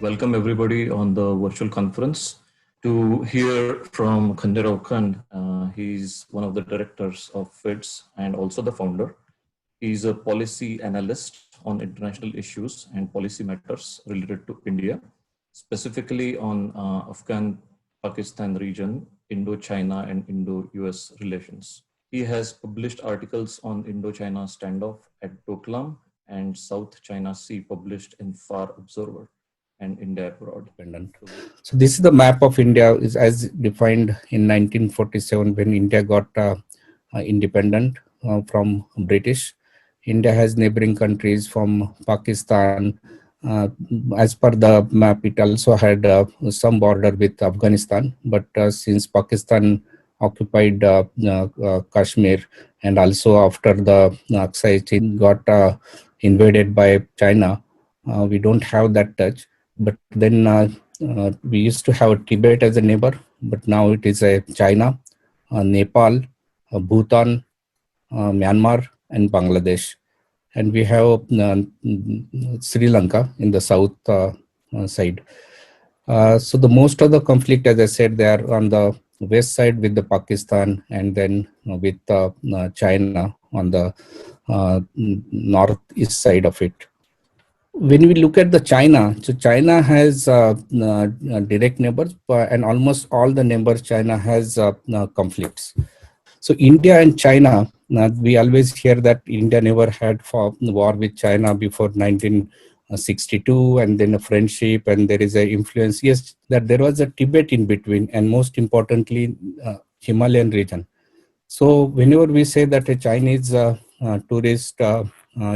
welcome everybody on the virtual conference to hear from Khanderao Khan. He's one of the directors of FIDS and also the founder. He's a policy analyst on international issues and policy matters related to India, specifically on Afghan-Pakistan region, Indo-China and Indo-US relations. He has published articles on Indo-China standoff at Doklam and South China Sea published in Far Observer and India abroad. So this is the map of India is as defined in 1947 when India got independent from British. India has neighboring countries from Pakistan. As per the map, it also had some border with Afghanistan, but since Pakistan occupied Kashmir, and also after the Aksai Chin got invaded by China, we don't have that touch. But then we used to have Tibet as a neighbor, but now it is China, Nepal, Bhutan, Myanmar, and Bangladesh. And we have Sri Lanka in the south side. So the most of the conflict, as I said, they are on the west side with the Pakistan, and then with China on the northeast side of it. When we look at the China, so China has direct neighbors, and almost all the neighbors China has conflicts. So India and China, we always hear that India never had war with China before 1962, and then a friendship, and there is a influence. Yes, that there was a Tibet in between, and most importantly, Himalayan region. So whenever we say that a Chinese tourist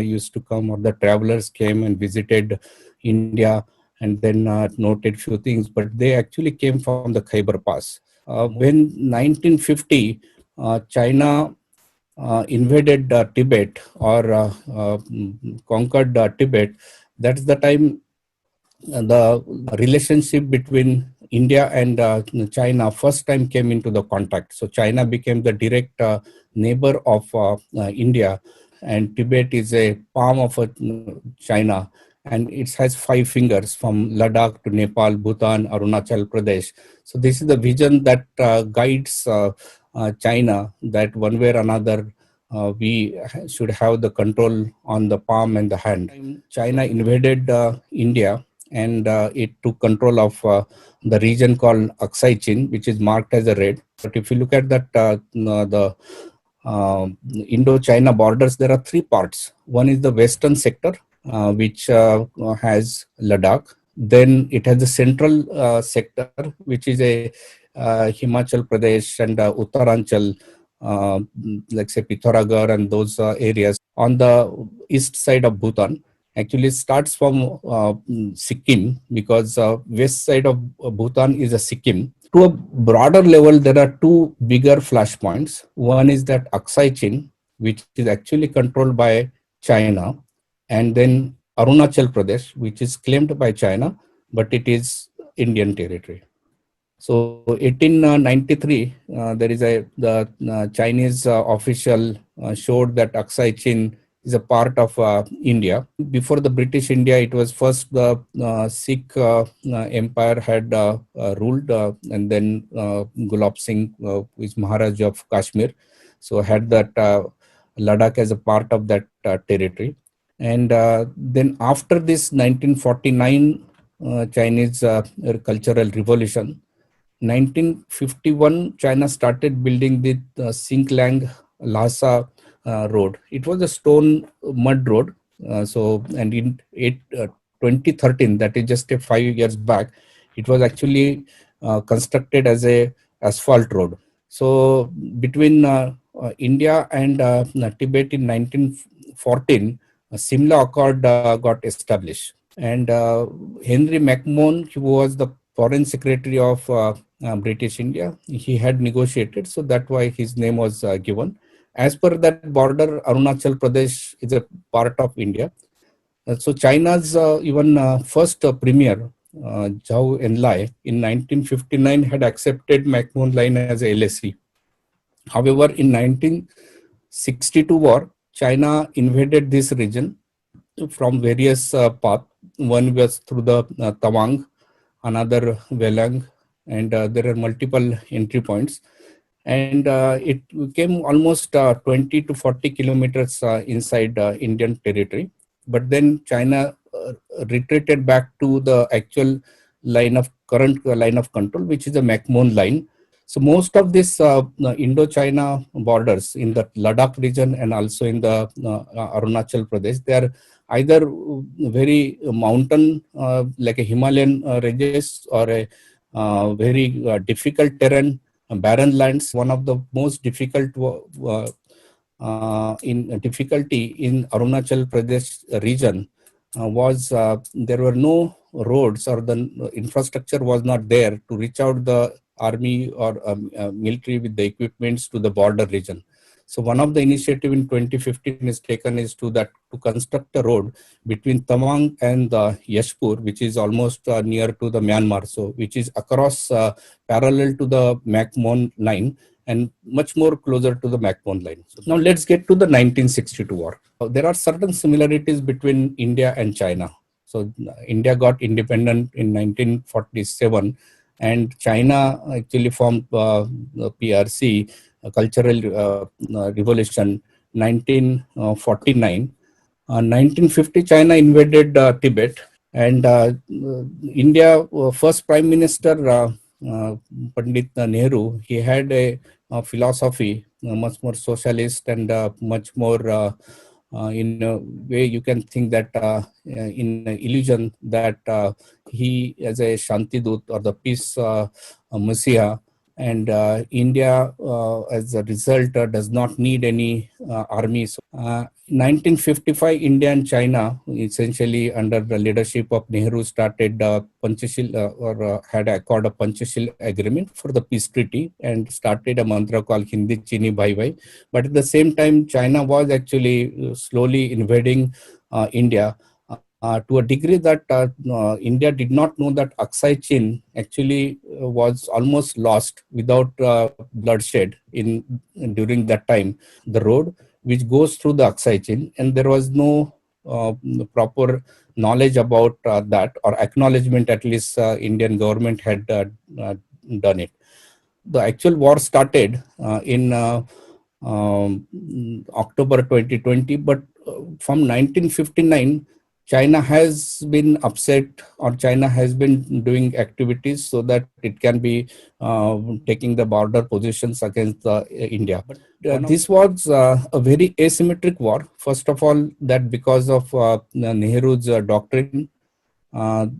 used to come, or the travelers came and visited India and then noted few things, but they actually came from the Khyber Pass. When 1950, China invaded Tibet, or conquered Tibet, that's the time the relationship between India and China first time came into the contact. So China became the direct neighbor of India, and Tibet is a palm of China, and it has 5 fingers from Ladakh to Nepal, Bhutan, Arunachal Pradesh. So this is the vision that guides China, that one way or another we should have the control on the palm and the hand. China invaded India, and it took control of the region called Aksai Chin, which is marked as a red. But if you look at that, the Indo-China borders, there are 3 parts. One is the western sector, which has Ladakh. Then it has the central sector, which is a Himachal Pradesh and Uttaranchal, like say Pithoragarh and those areas. On the east side of Bhutan, actually starts from Sikkim, because west side of Bhutan is a Sikkim. To a broader level, there are 2 bigger flashpoints. One is that Aksai Chin, which is actually controlled by China, and then Arunachal Pradesh, which is claimed by China, but it is Indian territory. So 1893, there is the Chinese official showed that Aksai Chin is a part of India. Before the British India, it was first the Sikh empire had ruled, and then Gulab Singh is Maharaj of Kashmir, so had that Ladakh as a part of that territory. And then after this 1949 Chinese cultural revolution, 1951, China started building the Xinglang Lhasa road. It was a stone mud road. And in 2013, that is just a 5 years back, it was actually constructed as a asphalt road. So between India and Tibet in 1914, Simla Accord got established. And Henry McMahon, who was the foreign secretary of British India, he had negotiated, so that's why his name was given. As per that border, Arunachal Pradesh is a part of India. So China's even first premier, Zhou Enlai, in 1959 had accepted McMahon Line as a LSE. However, in 1962 war, China invaded this region from various paths. One was through the Tawang, another Velang, and there are multiple entry points. And it came almost 20 to 40 kilometers inside Indian territory. But then China retreated back to the actual current line of control, which is the McMahon line. So most of this Indo-China borders in the Ladakh region and also in the Arunachal Pradesh, they are either very mountain, like a Himalayan ranges, or a very difficult terrain, barren lands. One of the most difficult in difficulty in Arunachal Pradesh region was there were no roads, or the infrastructure was not there to reach out the army or military with the equipments to the border region. So one of the initiative in 2015 is taken is to construct a road between Tawang and Yashpur, which is almost near to the Myanmar, so which is across parallel to the McMahon line and much more closer to the McMahon line. So now let's get to the 1962 war. There are certain similarities between India and China. So India got independent in 1947, and China actually formed PRC, Cultural Revolution, 1949. 1950, China invaded Tibet, and India first Prime Minister Pandit Nehru, he had a philosophy much more socialist and much more in a way you can think that in illusion that he as a Shanti Dut or the peace messiah, and India as a result does not need any army. 1955, India and China, essentially under the leadership of Nehru, started Panchashil had accord a Panchashil agreement for the peace treaty and started a mantra called Hindi Chini Bhai Bhai. But at the same time, China was actually slowly invading India to a degree that India did not know that Aksai Chin actually was almost lost without bloodshed during that time. The road which goes through the Aksai Chin, and there was no proper knowledge about that, or acknowledgement, at least Indian government had done it. The actual war started in October 2020, but from 1959, China has been upset, or China has been doing activities so that it can be taking the border positions against India. But this was a very asymmetric war. First of all, that because of Nehru's doctrine,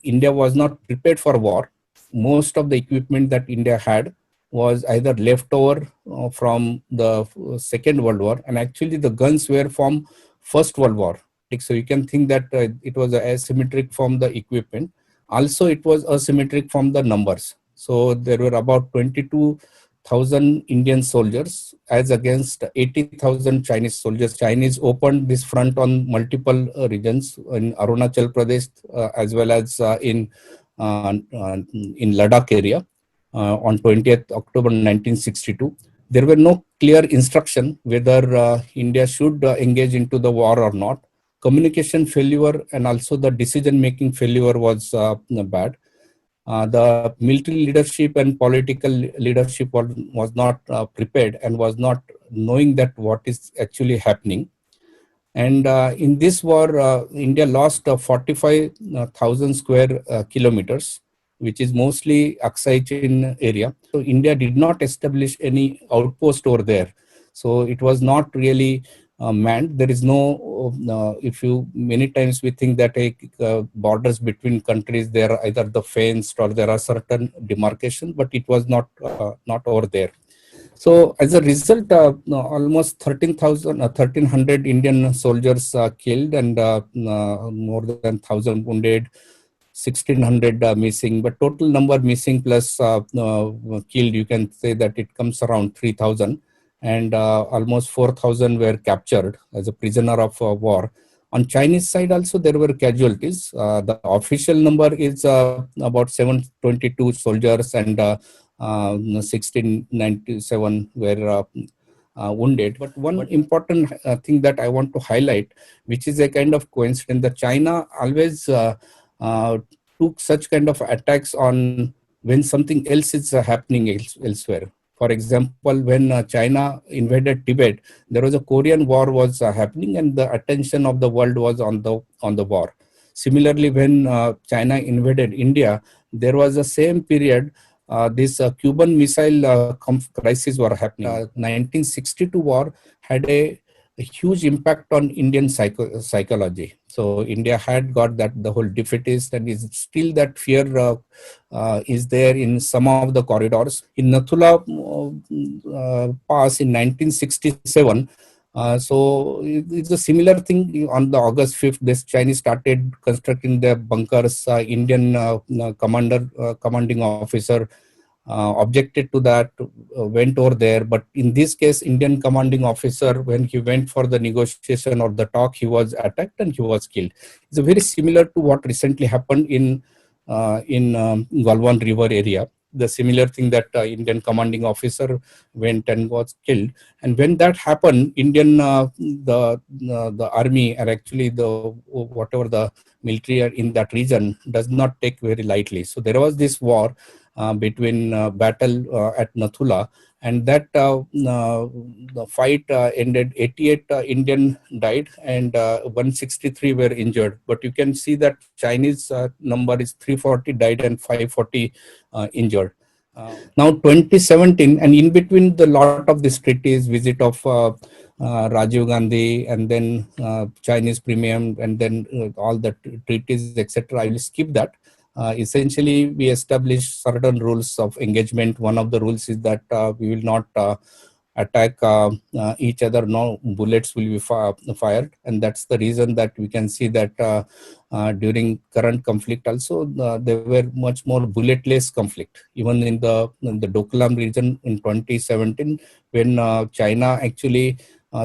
India was not prepared for war. Most of the equipment that India had was either left over from the Second World War, and actually the guns were from First World War. So you can think that it was asymmetric from the equipment. Also, it was asymmetric from the numbers. So there were about 22,000 Indian soldiers as against 80,000 Chinese soldiers. Chinese opened this front on multiple regions in Arunachal Pradesh as well as in Ladakh area on 20th October 1962. There were no clear instruction whether India should engage into the war or not. Communication failure and also the decision-making failure was bad. The military leadership and political leadership was not prepared and was not knowing that what is actually happening. And in this war, India lost 45,000 square kilometers, which is mostly Aksai Chin area. So India did not establish any outpost over there. So it was not really manned. There is no, many times we think that borders between countries, there are either the fenced or there are certain demarcations, but it was not over there. So as a result, almost 1,300 Indian soldiers killed and more than 1,000 wounded, 1,600 missing, but total number missing plus killed, you can say that it comes around 3,000, and almost 4,000 were captured as a prisoner of war. On Chinese side also there were casualties. The official number is about 722 soldiers and 1697 were wounded. But one important thing that I want to highlight, which is a kind of coincidence, that China always took such kind of attacks on when something else is happening elsewhere. For example, when China invaded Tibet, there was a Korean War was happening, and the attention of the world was on the war. Similarly, when China invaded India, there was the same period. This Cuban missile crisis were happening. 1962 war had a huge impact on Indian psychology. So India had got that the whole defeatist, and is still that fear is there in some of the corridors. In Nathula Pass in 1967, it's a similar thing. On the August 5th, this Chinese started constructing their bunkers. Indian commanding officer objected to that, went over there. But in this case, Indian commanding officer, when he went for the negotiation or the talk, he was attacked and he was killed. It's very similar to what recently happened in Galwan River area. The similar thing that Indian commanding officer went and was killed. And when that happened, Indian the army, or actually the whatever the military in that region, does not take very lightly. So there was this war between battle at Nathula, and that the fight ended. 88 Indian died and 163 were injured. But you can see that Chinese number is 340 died and 540 injured. Now 2017, and in between the lot of these treaties, visit of Rajiv Gandhi, and then Chinese premium, and then all the treaties, etc. I will skip that. Essentially, we established certain rules of engagement. One of the rules is that we will not attack each other. No bullets will be fired, and that's the reason that we can see that during current conflict also there were much more bulletless conflict. Even in the Doklam region in 2017, when China actually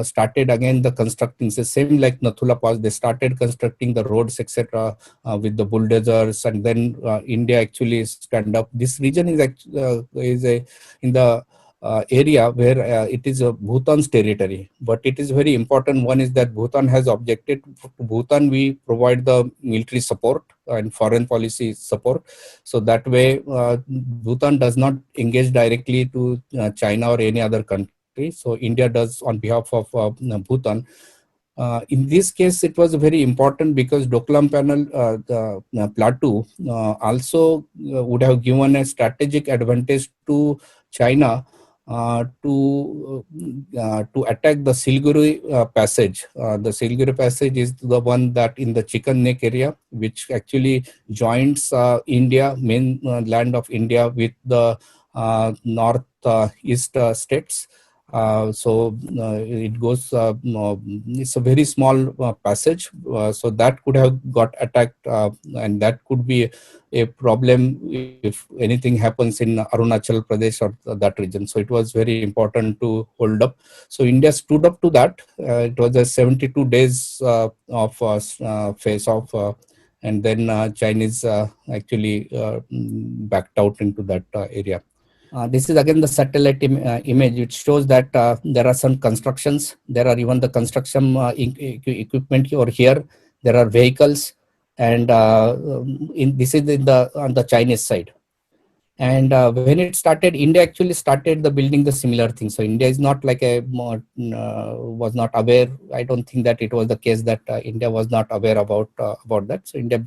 started again the constructing, the same like Nathula Pass, they started constructing the roads, etc. With the bulldozers, and then India actually stand up. This region is in the area where it is Bhutan's territory, but it is very important. One is that Bhutan has objected. To Bhutan, we provide the military support and foreign policy support, so that way Bhutan does not engage directly to China or any other country. So India does on behalf of Bhutan. In this case, it was very important because Doklam Panel, the plateau, also would have given a strategic advantage to China to attack the Siliguri passage. The Siliguri passage is the one that in the Chicken Neck area, which actually joins India, main land of India, with the north east states. It goes, it's a very small passage, so that could have got attacked, and that could be a problem if anything happens in Arunachal Pradesh or that region. So it was very important to hold up. So India stood up to that. It was a 72 days of face off, and then Chinese actually backed out into that area. This is again the satellite image, which shows that there are some constructions. There are even the construction equipment over here. There are vehicles, and this is on the Chinese side. And when it started, India actually started the building the similar thing. So India is not like was not aware. I don't think that it was the case that India was not aware about that. So India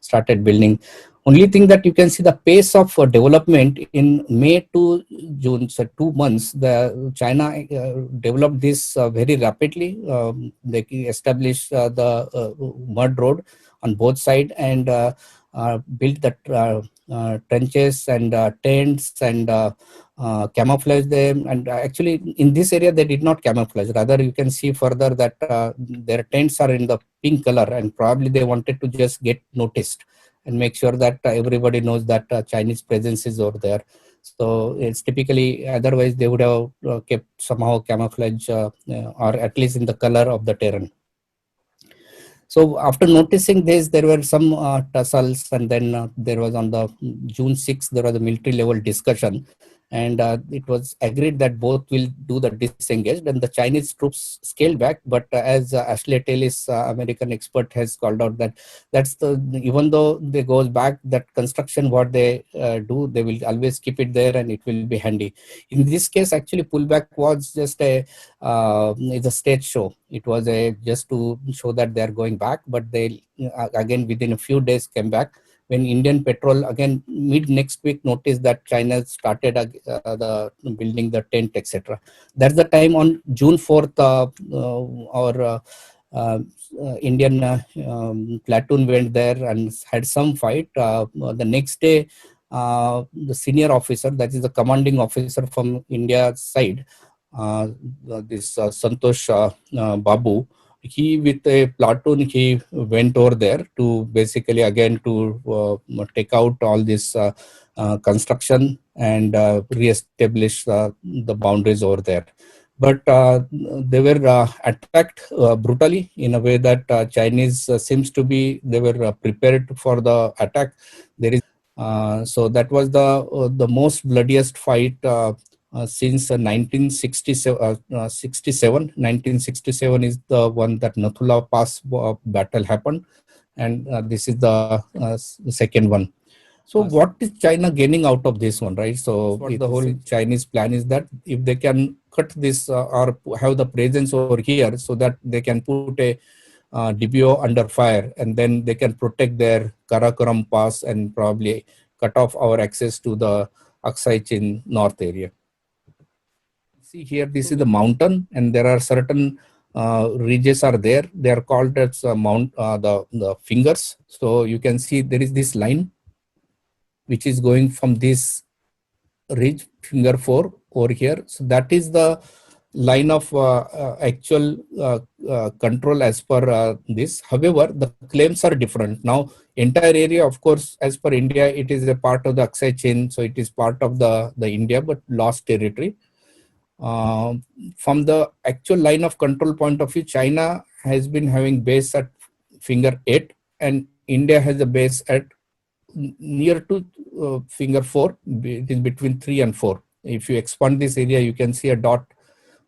started building. Only thing that you can see the pace of development in May to June, so 2 months, the China developed this very rapidly. They established the mud road on both sides, and built the trenches and tents and camouflage them. And actually in this area they did not camouflage, rather you can see further that their tents are in the pink color, and probably they wanted to just get noticed and make sure that everybody knows that Chinese presence is over there. So it's typically, otherwise they would have kept somehow camouflage or at least in the color of the terrain. So after noticing this, there were some tussles, and then there was on the June 6th, there was a military level discussion. and it was agreed that both will do the disengaged, and the Chinese troops scaled back. But as Ashley Tellis, American expert, has called out that that's the even though they goes back, that construction what they do, they will always keep it there and it will be handy. In this case, actually, pullback was just it's a stage show. It was a just to show that they are going back, but they again within a few days came back when Indian Petrol again mid next week noticed that China started the building the tent, etc. That's the time on June 4th, our uh, Indian platoon went there and had some fight. The next day, the senior officer, that is the commanding officer from India's side, this Santosh Babu, he with a platoon, he went over there to basically again to take out all this construction and re-establish the boundaries over there. But they were attacked brutally in a way that Chinese seems to be, they were prepared for the attack. There is so that was the most bloodiest fight since 1967. 1967 is the one that Nathula Pass battle happened, and this is the second one. So what is China gaining out of this one, right? So what the whole Chinese plan is that if they can cut this or have the presence over here, so that they can put a DBO under fire, and then they can protect their Karakoram Pass and probably cut off our access to the Aksai Chin North area. See here, this is the mountain, and there are certain ridges are there. They are called as the fingers. So you can see there is this line which is going from this ridge, finger 4 over here. So that is the line of actual control as per this. However, the claims are different. Now, entire area, of course, as per India, it is a part of the Aksai chain, so it is part of the India, but lost territory. From the actual line of control point of view, China has been having base at finger 8, and India has a base at near to finger 4. It is between 3 and 4. If you expand this area, you can see a dot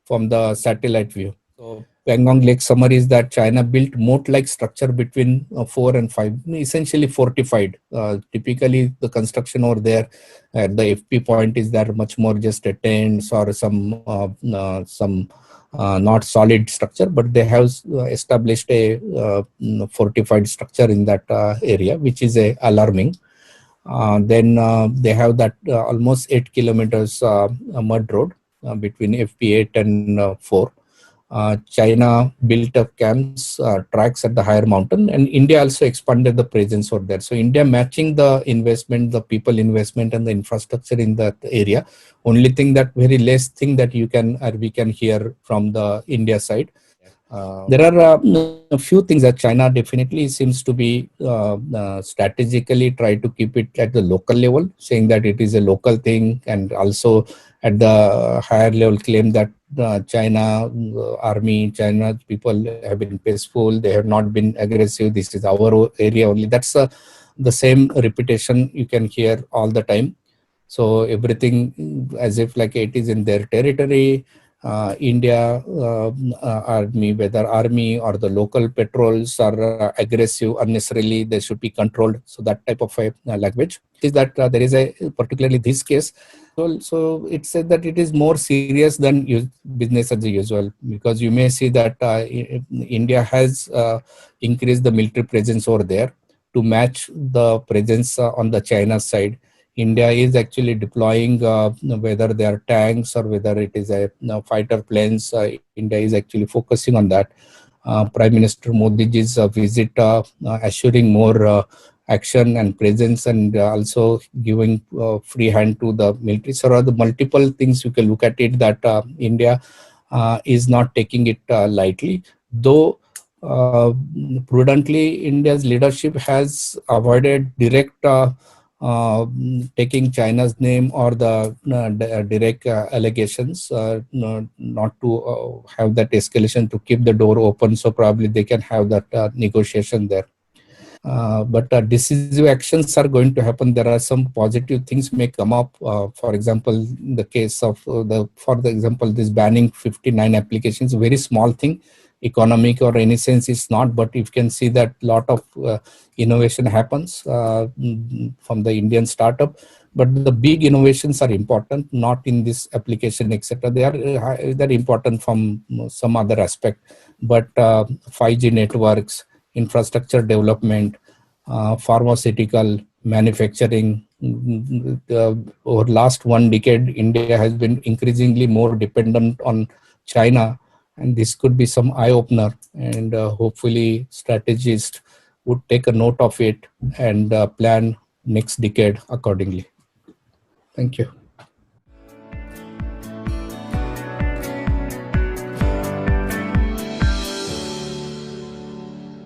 from the satellite view. So Pangong Lake summary is that China built moat-like structure between 4 and 5, essentially fortified. Typically, the construction over there at the FP point is that much more just a tents or some not solid structure, but they have established a fortified structure in that area, which is alarming. Then they have that almost 8 kilometers mud road between FP8 and 4. China built up camps, tracks at the higher mountain, and India also expanded the presence over there. So India matching the investment, the people investment, and the infrastructure in that area. Only thing that very less thing that you can or we can hear from the India side. There are a few things that China definitely seems to be strategically try to keep it at the local level, saying that it is a local thing, and also at the higher level claim that China army, China people have been peaceful, they have not been aggressive, this is our area only. That's the same repetition you can hear all the time. So everything as if like it is in their territory. India army, whether army or the local patrols are aggressive unnecessarily, they should be controlled. So that type of language is that there is a particularly this case. So it said that it is more serious than business as usual, because you may see that India has increased the military presence over there to match the presence on the China side. India is actually deploying whether they are tanks or whether it is a fighter planes. India is actually focusing on that. Prime Minister Modi's visit assuring more action and presence, and also giving free hand to the military. So are the multiple things you can look at it that India is not taking it lightly, though prudently India's leadership has avoided direct taking China's name or the direct allegations, not to have that escalation, to keep the door open, so probably they can have that negotiation there. But decisive actions are going to happen. There are some positive things may come up. For example, in the case of for the example, this banning 59 applications, very small thing, economic or any sense is not. But you can see that lot of innovation happens from the Indian startup. But the big innovations are important, not in this application, etc. They're important from some other aspect. But 5G networks, infrastructure development, pharmaceutical manufacturing. Over last 1 decade, India has been increasingly more dependent on China, and this could be some eye opener. And hopefully, strategists would take a note of it and plan next decade accordingly. Thank you.